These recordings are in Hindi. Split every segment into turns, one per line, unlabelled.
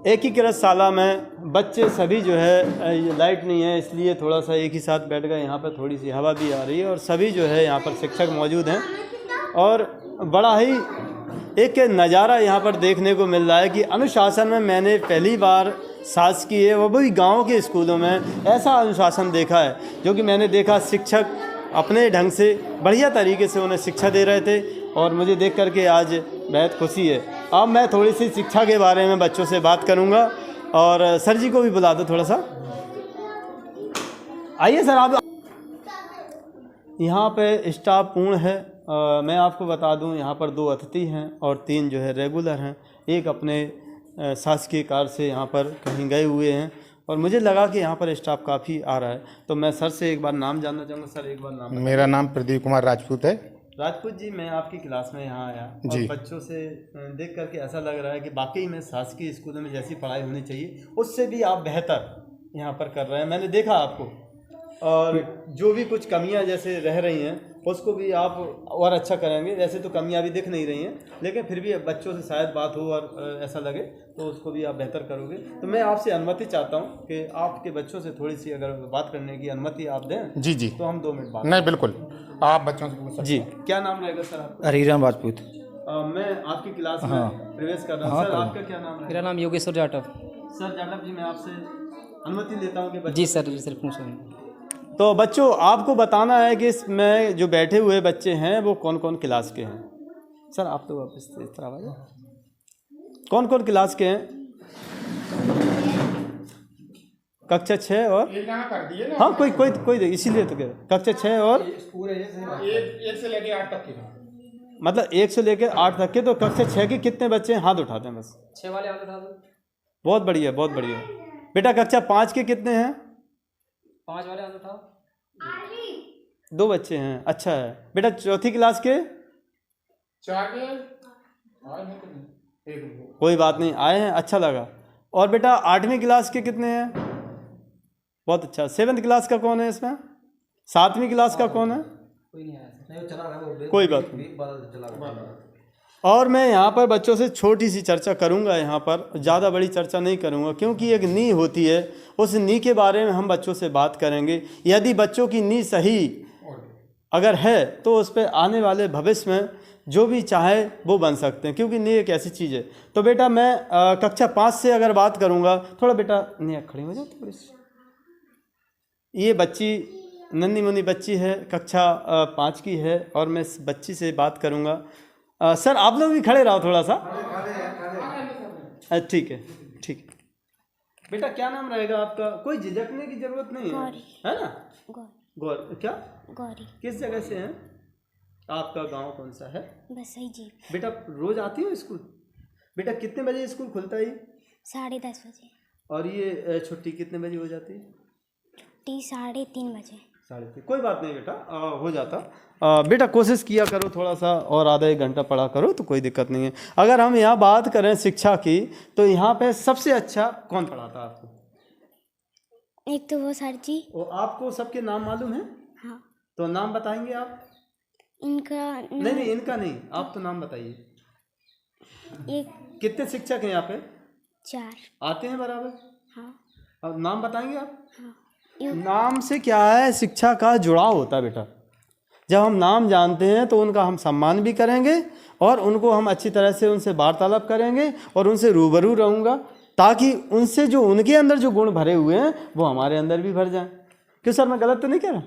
एक ही किरतसाला में बच्चे सभी जो है, लाइट नहीं है इसलिए थोड़ा सा एक ही साथ बैठ गए। यहाँ पर थोड़ी सी हवा भी आ रही है और सभी जो है यहाँ पर शिक्षक मौजूद हैं और बड़ा ही एक नज़ारा यहाँ पर देखने को मिल रहा है कि अनुशासन में मैंने पहली बार शासकीय वो भी गाँव के स्कूलों में ऐसा अनुशासन देखा है, जो कि मैंने देखा शिक्षक अपने ढंग से बढ़िया तरीके से उन्हें शिक्षा दे रहे थे और मुझे देख करके आज बेहद खुशी है। अब मैं थोड़ी सी शिक्षा के बारे में बच्चों से बात करूंगा और सर जी को भी बुला दो थोड़ा सा। आइए सर आप। यहाँ पे स्टाफ पूर्ण है। मैं आपको बता दूं यहाँ पर 2 अतिथि हैं और 3 जो है रेगुलर हैं। एक अपने शासकीय कार्य से यहाँ पर कहीं गए हुए हैं और मुझे लगा कि यहाँ पर स्टाफ काफ़ी आ रहा है, तो मैं सर से एक बार नाम जानना चाहूँगा। सर एक बार नाम।
मेरा नाम प्रदीप कुमार राजपूत है।
राजपूत जी, मैं आपकी क्लास में यहाँ आया और बच्चों से देख करके ऐसा लग रहा है कि वाकई में शासकीय स्कूलों में जैसी पढ़ाई होनी चाहिए उससे भी आप बेहतर यहाँ पर कर रहे हैं। मैंने देखा आपको, और जो भी कुछ कमियाँ जैसे रह रही हैं उसको भी आप और अच्छा करेंगे। वैसे तो कमियाँ अभी दिख नहीं रही हैं, लेकिन फिर भी बच्चों से शायद बात हो और ऐसा लगे तो उसको भी आप बेहतर करोगे। तो मैं आपसे अनुमति चाहता हूँ कि आपके बच्चों से थोड़ी सी अगर बात करने की अनुमति आप दें।
जी जी,
तो हम 2 मिनट बात।
नहीं बिल्कुल, आप बच्चों से पूछ सकते
जी। क्या नाम रहेगा सर आपका?
हरीराम राजपूत।
मैं आपकी क्लास में प्रवेश कर रहा हूँ। सर आपका क्या नाम है?
मेरा नाम योगेश्वर जाटव।
सर जाटव जी, मैं आपसे अनुमति लेता हूँ कि
जी सर, जी सर पूछो।
तो बच्चों आपको बताना है कि इसमें जो बैठे हुए बच्चे हैं वो कौन कौन क्लास के हैं। सर आप तो वापस इस तरह आ जाओ। कौन कौन क्लास के हैं? कक्षा 6 और
कर दिए ना।
हाँ कोई इसीलिए तो कह रहे कक्षा 6 और
एक से लेके 8 तक के,
मतलब 1 से लेकर 8 तक के। तो कक्षा 6 के कितने बच्चे हैं? हाथ उठाते हैं बस।
6 वाले हाथ उठा दो।
बहुत बढ़िया, बहुत बढ़िया। बेटा कक्षा 5 के कितने हैं?
5 वाले हाथ उठाओ।
2 बच्चे हैं, अच्छा है। बेटा चौथी क्लास के?
4 के
कोई बात नहीं, आए हैं, अच्छा लगा। और बेटा 8वीं क्लास के कितने हैं? बहुत अच्छा। 7th क्लास का कौन है इसमें? 7वीं क्लास का कौन है?
कोई नहीं आया।
कोई बात नहीं। और मैं यहाँ पर बच्चों से छोटी सी चर्चा करूँगा, यहाँ पर ज़्यादा बड़ी चर्चा नहीं करूँगा, क्योंकि एक नींव होती है, उस नींव के बारे में हम बच्चों से बात करेंगे। यदि बच्चों की नींव सही अगर है तो उस पर आने वाले भविष्य में जो भी चाहे वो बन सकते हैं, क्योंकि नींव एक ऐसी चीज़ है। तो बेटा मैं कक्षा 5 से अगर बात करूँगा, थोड़ा बेटा नींव खड़ी हो जाओ थोड़ी सी। ये बच्ची नन्ही मुन्नी बच्ची है, कक्षा 5 की है और मैं इस बच्ची से बात करूँगा। सर आप लोग भी खड़े रहो थोड़ा सा। ठीक है, ठीक है। बेटा क्या नाम रहेगा आपका? कोई झिझकने की जरूरत नहीं है, है ना? गौर क्या? गौरी। किस जगह से हैं? आपका गांव कौन सा है? बसई जी। बेटा रोज आती हो स्कूल? बेटा कितने बजे स्कूल खुलता है? 10:30 बजे। और ये छुट्टी कितने बजे हो जाती है? छुट्टी 3:30 बजे। 3:30। कोई बात नहीं बेटा, हो जाता। बेटा कोशिश किया करो थोड़ा सा और आधा 1 घंटा पढ़ा करो तो कोई दिक्कत नहीं है। अगर हम यहाँ बात करें शिक्षा की, तो यहाँ पे सबसे अच्छा कौन पढ़ाता है आपको?
एक तो वो सर जी।
और आपको सबके नाम मालूम है?
हाँ।
तो नाम बताएंगे आप?
इनका
नहीं इनका नहीं, आप तो नाम बताइए।
एक।
कितने शिक्षक हैं यहाँ पे?
4।
आते हैं बराबर?
हाँ।
और नाम बताएंगे आप?
हाँ।
नाम से क्या है, शिक्षा का जुड़ाव होता है बेटा। जब हम नाम जानते हैं तो उनका हम सम्मान भी करेंगे और उनको हम अच्छी तरह से उनसे वार्तालाप करेंगे और उनसे रूबरू रहूँगा, ताकि उनसे जो उनके अंदर जो गुण भरे हुए हैं वो हमारे अंदर भी भर जाएं। क्यों सर, मैं गलत तो नहीं कह रहा?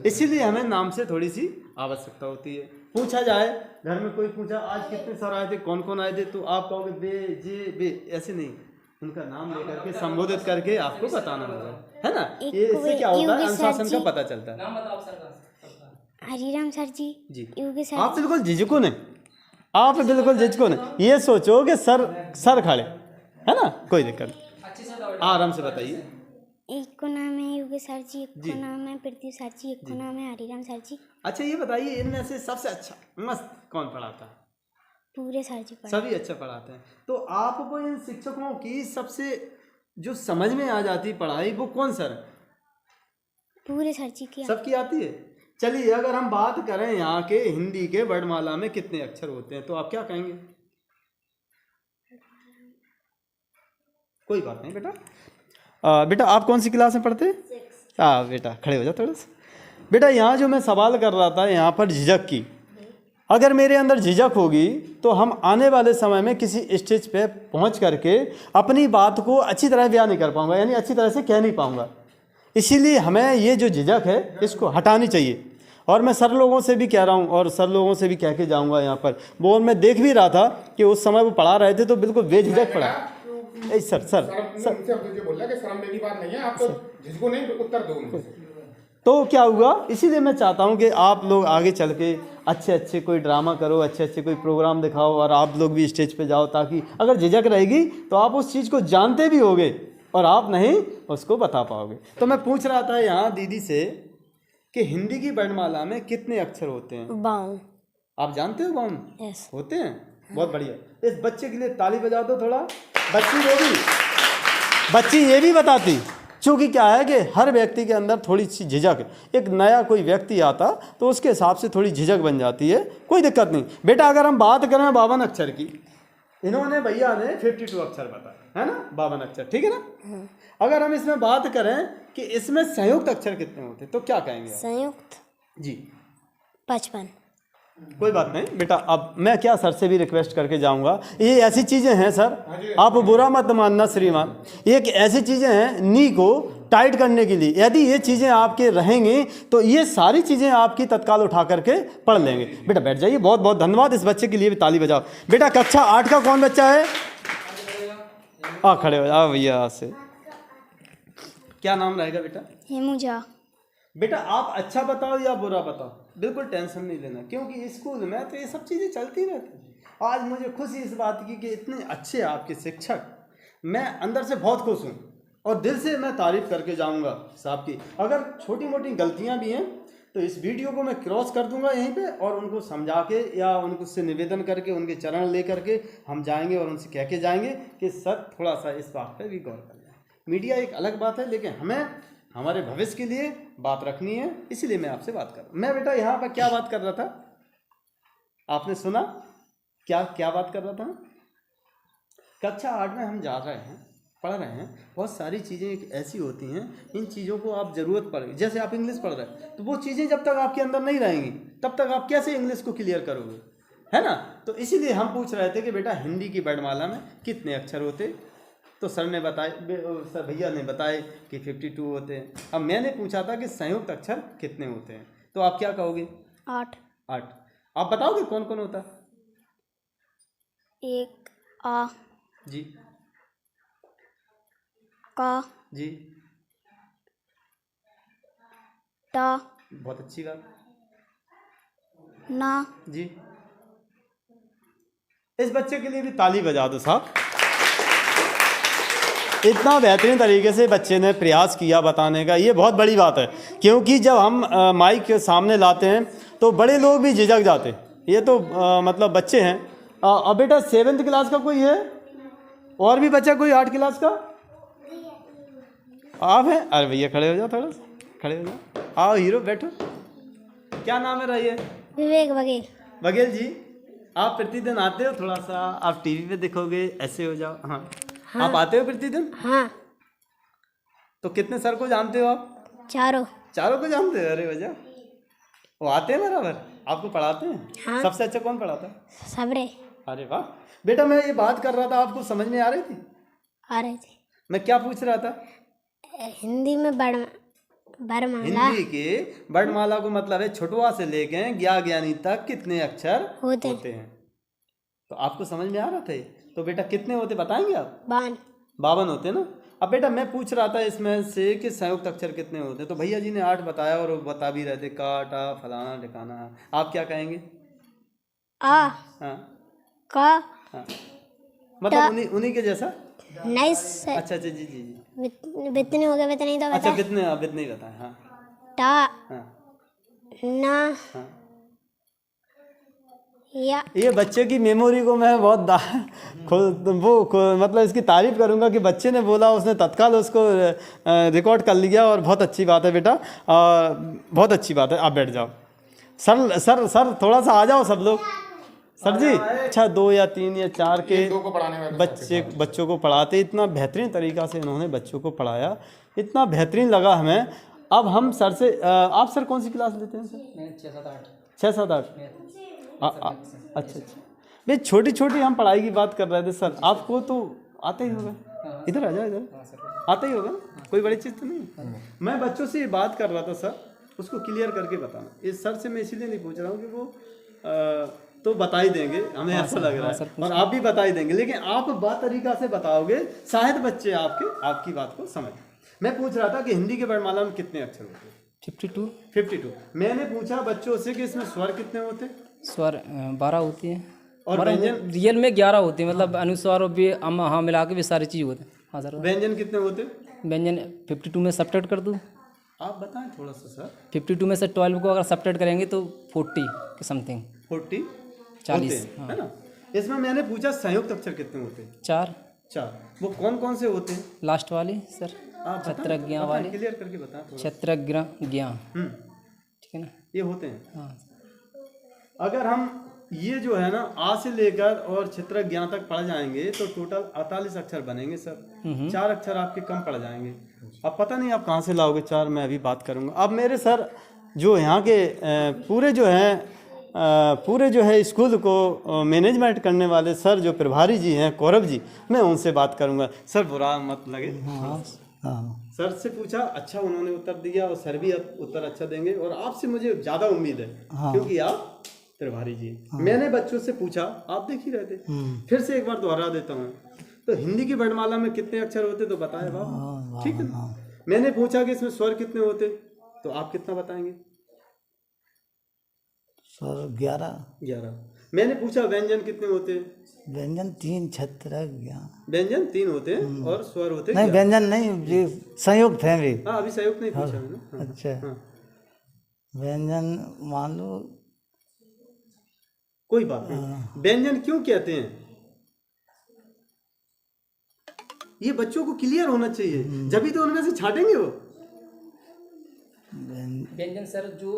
इसीलिए हमें नाम से थोड़ी सी आवश्यकता होती है। पूछा जाए घर में, कोई पूछा आज कितने सर आए थे, कौन कौन आए थे, तो आप कहोगे बे जे बे, ऐसे नहीं, उनका नाम लेकर के संबोधित करके आपको बताना होगा, है ना? ये इससे क्या होता है, अनुशासन का पता चलता है।
नाम बताओ सर का।
हरीराम सर जी।
जी।
सर।
आप बिल्कुल झिझको नहीं, आप बिल्कुल झिझको नहीं। ये सोचो कि सर खड़े, है ना? कोई दिक्कत नहीं, आराम से बताइए।
एक को नाम है योगेश सर जी, एक को नाम है प्रदीप सर जी, एक को नाम है हरीराम सर जी।
अच्छा ये बताइए, इनमें से सबसे अच्छा मस्त कौन पढ़ाता है?
पूरे सर जी
सभी अच्छा पढ़ाते हैं। तो आपको इन शिक्षकों की सबसे जो समझ में आ जाती पढ़ाई वो कौन सर है?
पूरे सर जी की।
सबकी आती है। चलिए अगर हम बात करें यहाँ के हिंदी के वर्णमाला में कितने अक्षर होते हैं तो आप क्या कहेंगे? कोई बात नहीं बेटा। बेटा आप कौन सी क्लास में पढ़ते हैं? हाँ बेटा खड़े हो जाओ थोड़ा सा। बेटा यहाँ जो मैं सवाल कर रहा था यहाँ पर झिझक की, अगर मेरे अंदर झिझक होगी तो हम आने वाले समय में किसी स्टेज पे पहुँच करके अपनी बात को अच्छी तरह बयान नहीं कर पाऊँगा, यानी अच्छी तरह से कह नहीं पाऊँगा। इसीलिए हमें ये जो झिझक है इसको हटानी चाहिए। और मैं सर लोगों से भी कह रहा हूँ और सर लोगों से भी कह के जाऊँगा यहाँ पर। वो मैं देख भी रहा था कि उस समय वो पढ़ा रहे थे तो बिल्कुल बेझिझक पढ़ा। सर
मुझे बोल रहा कि शर्म मेरी बात नहीं है, आप तो जिसको नहीं उत्तर दो उनको।
तो क्या हुआ, इसीलिए मैं चाहता हूँ कि आप लोग आगे चल के अच्छे अच्छे कोई ड्रामा करो, अच्छे अच्छे कोई प्रोग्राम दिखाओ और आप लोग भी स्टेज पे जाओ, ताकि अगर झिझक रहेगी तो आप उस चीज़ को जानते भी होगे और आप नहीं उसको बता पाओगे। तो मैं पूछ रहा था यहाँ दीदी से कि हिंदी की वर्णमाला में कितने अक्षर होते हैं?
52।
आप जानते हो 52
यस।
होते हैं? बहुत बढ़िया। इस बच्चे के लिए ताली बजा दो थोड़ा। बच्ची ये भी बताती, चूँकि क्या है कि हर व्यक्ति के अंदर थोड़ी सी झिझक, एक नया कोई व्यक्ति आता तो उसके हिसाब से थोड़ी झिझक बन जाती है, कोई दिक्कत नहीं। बेटा अगर हम बात करें 52 अक्षर की, इन्होंने भैया ने 52 अक्षर बताए है ना, 52 अक्षर, ठीक है ना। अगर हम इसमें बात करें कि इसमें संयुक्त अक्षर कितने होते तो क्या कहेंगे आप?
संयुक्त
जी
55।
कोई बात नहीं बेटा। अब मैं क्या सर से भी रिक्वेस्ट करके जाऊंगा, ये ऐसी चीज़ें हैं सर, आप बुरा मत मानना श्रीमान, ये ऐसी चीज़ें हैं नी को टाइट करने के लिए। यदि ये चीज़ें आपके रहेंगी तो ये सारी चीज़ें आपकी तत्काल उठा करके पढ़ लेंगे। बेटा बैठ जाइए, बहुत बहुत धन्यवाद। इस बच्चे के लिए भी ताली बजाओ। बेटा कक्षा 8 का कौन बच्चा है? खड़े हो जाओ भैया से। क्या नाम रहेगा बेटा?
हेमुजा।
बेटा आप अच्छा बताओ या बुरा बताओ, बिल्कुल टेंशन नहीं लेना, क्योंकि स्कूल में तो ये सब चीज़ें चलती रहती। आज मुझे खुशी इस बात की कि इतने अच्छे आपके शिक्षक, मैं अंदर से बहुत खुश हूँ और दिल से मैं तारीफ़ करके जाऊँगा साहब की। अगर छोटी मोटी गलतियाँ भी हैं तो इस वीडियो को मैं क्रॉस कर दूंगा यहीं पे और उनको समझा के या उनको से निवेदन करके उनके चरण ले करके हम जाएंगे और उनसे कह के जाएंगे कि सर थोड़ा सा इस बात पे भी गौर कर लें। मीडिया एक अलग बात है, लेकिन हमें हमारे भविष्य के लिए बात रखनी है, इसीलिए मैं आपसे बात कर रहा हूँ। मैं बेटा यहाँ पर क्या बात कर रहा था, आपने सुना? क्या क्या बात कर रहा था? कक्षा 8 में हम जा रहे हैं, पढ़ रहे हैं, बहुत सारी चीज़ें ऐसी होती हैं, इन चीज़ों को आप ज़रूरत पड़ेगी। जैसे आप इंग्लिश पढ़ रहे हैं तो वो चीज़ें जब तक आपके अंदर नहीं रहेंगी तब तक आप कैसे इंग्लिश को क्लियर करोगे, है ना। तो इसीलिए हम पूछ रहे थे कि बेटा हिंदी की वर्णमाला में कितने अक्षर होते, तो सर ने बताए, सर भैया ने बताए कि 52 होते हैं। अब मैंने पूछा था कि संयुक्त अक्षर कितने होते हैं, तो आप क्या कहोगे?
8।
आप बताओगे कौन कौन होता?
एक आ
जी,
का
जी,
टा,
बहुत अच्छी बात,
ना
जी। इस बच्चे के लिए भी ताली बजा दो साहब। इतना बेहतरीन तरीके से बच्चे ने प्रयास किया बताने का, ये बहुत बड़ी बात है। क्योंकि जब हम माइक के सामने लाते हैं तो बड़े लोग भी झिझक जाते, ये तो मतलब बच्चे हैं। अब बेटा 7th क्लास का कोई है और भी बच्चा कोई 8 क्लास का? आप हैं? अरे भैया खड़े हो जाओ, थोड़ा खड़े हो जाओ, आओ हीरो बैठो। क्या नाम है रही है?
विवेक बघेल।
बघेल जी, आप प्रतिदिन आते हो? थोड़ा सा आप टीवी पे देखोगे, ऐसे हो जाओ। हाँ, आप आते हो प्रतिदिन?
हाँ।
तो कितने सर को जानते हो आप?
चारों
को जानते हो? अरे वजह वो आते हैं बराबर, आपको पढ़ाते हैं?
हाँ।
सबसे अच्छा कौन पढ़ाता है?
सबरे
अरे वाह बेटा, मैं ये बात कर रहा था, आपको समझ में आ रही थी?
आ रहे थे।
मैं क्या पूछ रहा था?
हिंदी में वर्णमाला
हिंदी के वर्णमाला को मतलब है छोटवा से लेके ज्ञानी तक कितने अक्षर होते हैं। तो आपको समझ में आ रहा था ये? तो बेटा कितने होते बताएंगे आप? 52 होते ना। अब बेटा मैं पूछ रहा था इसमें से कि संयुक्त अक्षर कितने होते हैं, तो भैया जी ने 8 बताया और वो बता भी रहे थे, का, टा, फलाना ठिकाना। आप क्या कहेंगे?
आ,
हाँ,
का,
हाँ, मतलब उन्हीं के जैसा?
नहीं।
अच्छा जी जी जी,
बितने हो गए, बितने ही तो
अच्छा
बताए।
बितने ही बताए। हाँ,
टा,
हाँ,
ना,
हाँ।
या।
ये बच्चे की मेमोरी को मैं बहुत मतलब इसकी तारीफ करूंगा कि बच्चे ने बोला, उसने तत्काल उसको रिकॉर्ड कर लिया और बहुत अच्छी बात है बेटा, बहुत अच्छी बात है। आप बैठ जाओ। सर थोड़ा सा आ जाओ सब लोग, सर जी अच्छा 2 या 3 या 4 के
दो को पढ़ाने में
बच्चों को पढ़ाते, इतना बेहतरीन तरीक़ा से इन्होंने बच्चों को पढ़ाया, इतना बेहतरीन लगा हमें। अब हम सर से आप सर कौन सी क्लास लेते हैं सर?
मैं 6 7 8
6 7 8 अच्छा भाई छोटी छोटी हम पढ़ाई की बात कर रहे थे सर, आपको तो आता ही होगा, इधर आ जाओ, इधर आता ही होगा, कोई बड़ी चीज़ तो नहीं। मैं बच्चों से ये बात कर रहा था सर, उसको क्लियर करके बताना। इस सर से मैं इसीलिए नहीं पूछ रहा हूँ कि वो तो बता ही देंगे, हमें ऐसा लग रहा है, और आप भी बता ही देंगे, लेकिन आप बात तरीका से बताओगे, शायद बच्चे आपकी बात को समझ। मैं पूछ रहा था कि हिंदी के वर्णमाला में कितने अक्षर होते हैं? 52। मैंने पूछा बच्चों से कि इसमें स्वर कितने होते हैं?
स्वर 12 होती है
और व्यंजन?
रियल में 11 होती है, मतलब अनुस्वार और भी हाँ मिला के भी सारी चीज़ होते हैं। हाँ सर।
व्यंजन कितने होते हैं?
व्यंजन 52 में सब्ट्रैक्ट कर दूँ?
आप बताएं थोड़ा सा सर।
52 में से 12 को अगर सब्ट्रैक्ट करेंगे तो 40 के समथिंग 40
है ना। इसमें मैंने पूछा संयुक्त अक्षर कितने होते हैं?
4।
वो कौन कौन से होते हैं?
लास्ट वाली सर, छत्रज्ञा वाले,
क्लियर करके बताएं थोड़ा।
छत्रज्ञा, ठीक है ना,
ये होते हैं।
हाँ।
अगर हम ये जो है ना आ से लेकर और छत्रज्ञा तक पढ़ जाएंगे तो टोटल 48 अक्षर बनेंगे सर। 4 अक्षर आपके कम पड़ जाएंगे। अब पता नहीं आप कहाँ से लाओगे 4, मैं अभी बात करूँगा। अब मेरे सर जो यहाँ के पूरे जो है स्कूल को मैनेजमेंट करने वाले सर जो प्रभारी जी हैं कौरव जी, मैं उनसे बात करूँगा। सर बुरा मत लगे। सर से पूछा, अच्छा उन्होंने उत्तर दिया और सर भी उत्तर अच्छा देंगे, और आपसे मुझे ज़्यादा उम्मीद है क्योंकि आप प्रभारी जी। मैंने बच्चों से पूछा, आप देख ही रहे थे, फिर से एक बार दोहरा देता हूँ। तो हिंदी की वर्णमाला में कितने अक्षर होते तो बताए बाप, ठीक है। मैंने पूछा कि इसमें स्वर कितने होते, तो आप कितना बताएंगे?
स्वर 11।
मैंने पूछा व्यंजन कितने होते?
व्यंजन 3, छत्रज्ञा।
व्यंजन 3 होते हैं और स्वर होते
नहीं, व्यंजन नहीं, ये संयुक्त है भी।
हाँ अभी संयुक्त नहीं पूछा मैंने। हाँ,
अच्छा।
हाँ।
व्यंजन मान लो,
कोई बात नहीं। व्यंजन क्यों कहते हैं ये बच्चों को क्लियर होना चाहिए, जब तो उनमें से छाटेंगे वो।
व्यंजन सर जो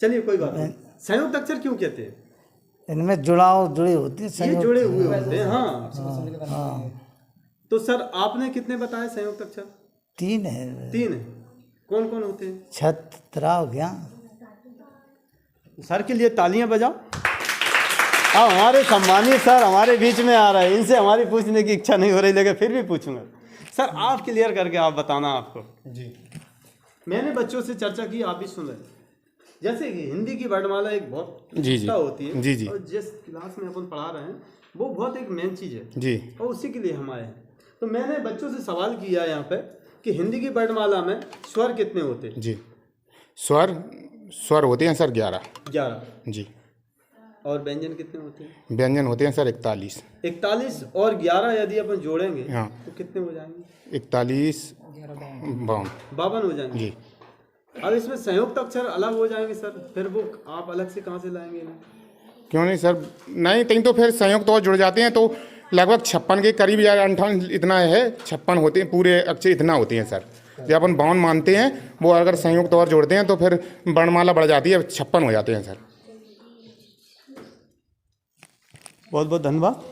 चलिए कोई बात नहीं। संयुक्त अक्षर क्यों कहते हैं?
इनमें जुड़े होते हैं,
ये जुड़े हुए होते हैं। हाँ। तो सर आपने कितने बताए संयुक्त अक्षर?
3 है।
3 है। कौन कौन होते हैं?
छत्रज्ञा।
सर के लिए तालियां बजाओ। अब हमारे सम्मानित सर हमारे बीच में आ रहे हैं, इनसे हमारी पूछने की इच्छा नहीं हो रही, लेकिन फिर भी पूछूंगा। सर आप क्लियर करके आप बताना आपको। जी मैंने बच्चों से चर्चा की, आप भी सुन रहे। जैसे कि हिंदी की वर्णमाला एक बहुत होती है जी। और जिस क्लास में अपन पढ़ा रहे हैं वो बहुत एक मेन चीज़ है जी, और उसी के लिए हम आए हैं। तो मैंने बच्चों से सवाल किया यहाँ पे कि हिंदी की वर्णमाला में स्वर कितने होते हैं? जी
स्वर होते हैं सर 11 जी।
और व्यंजन कितने होते हैं?
व्यंजन होते हैं सर 41
और 11 यदि अपन जोड़ेंगे
हाँ
तो कितने हो जाएंगे?
41
52 हो जाएंगे जी। अब इसमें संयुक्त अक्षर अलग हो जाएंगे सर, फिर वो आप अलग से कहाँ से लाएंगे ना?
क्यों नहीं सर, नहीं कहीं तो फिर संयुक्त और जुड़ जाते हैं, तो लगभग 56 के करीब या 58 इतना है, 56 होते हैं पूरे अक्षर, इतना होते हैं सर। जब अपन 52 मानते हैं, वो अगर संयुक्त और जोड़ते हैं तो फिर वर्णमाला बढ़ जाती है, 56 हो जाते हैं सर।
बहुत बहुत धन्यवाद।